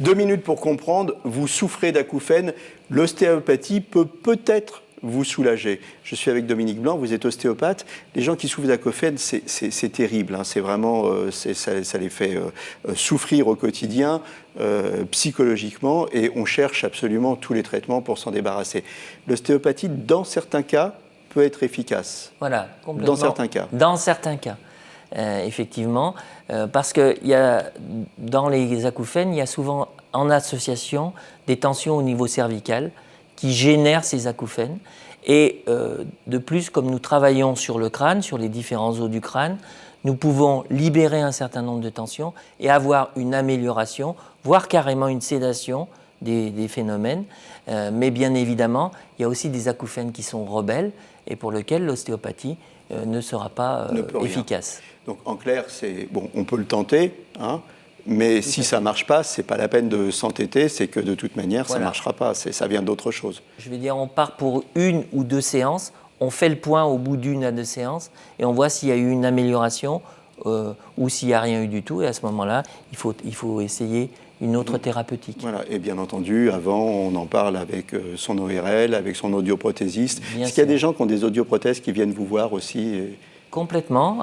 2 minutes pour comprendre, vous souffrez d'acouphènes, l'ostéopathie peut peut-être vous soulager. Je suis avec Dominique Blanc, vous êtes ostéopathe. Les gens qui souffrent d'acouphènes, c'est terrible, hein. C'est vraiment, ça les fait souffrir au quotidien, psychologiquement, et on cherche absolument tous les traitements pour s'en débarrasser. L'ostéopathie, dans certains cas, peut être efficace. Voilà, complètement. Dans certains cas. Dans certains cas, effectivement, parce que dans les acouphènes, il y a souvent en association des tensions au niveau cervical qui génèrent ces acouphènes. Et de plus, comme nous travaillons sur le crâne, sur les différents os du crâne, nous pouvons libérer un certain nombre de tensions et avoir une amélioration, voire carrément une sédation des phénomènes. Mais bien évidemment, il y a aussi des acouphènes qui sont rebelles et pour lesquels l'ostéopathie ne sera pas efficace. Donc en clair, bon, on peut le tenter, hein, mais si ça ne marche pas, ce n'est pas la peine de s'entêter, c'est que de toute manière, ça ne marchera pas, ça vient d'autre chose. Je veux dire, on part pour 1 ou 2 séances, on fait le point au bout d'1 à 2 séances et on voit s'il y a eu une amélioration ou s'il n'y a rien eu du tout. Et à ce moment-là, il faut essayer une autre thérapeutique. Voilà, et bien entendu, avant, on en parle avec son ORL, avec son audioprothésiste. Est-ce qu'il y a des gens qui ont des audioprothèses qui viennent vous voir aussi Complètement,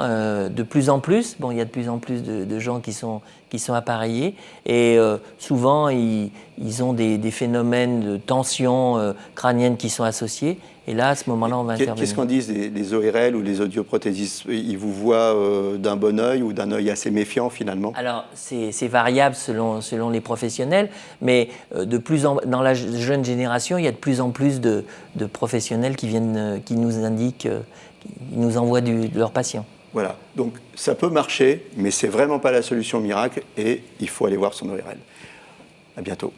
de plus en plus. Bon, il y a de plus en plus de gens qui sont appareillés et souvent ils ont des phénomènes de tension crânienne qui sont associés. Et là, à ce moment-là, on va intervenir. Qu'est-ce qu'en disent les ORL ou les audioprothésistes? Ils vous voient d'un bon œil ou d'un œil assez méfiant finalement? Alors, c'est variable selon les professionnels, mais dans la jeune génération, il y a de plus en plus de professionnels qui nous indiquent, qui nous envoient de leurs patients. Voilà, donc ça peut marcher, mais ce n'est vraiment pas la solution miracle et il faut aller voir son ORL. À bientôt.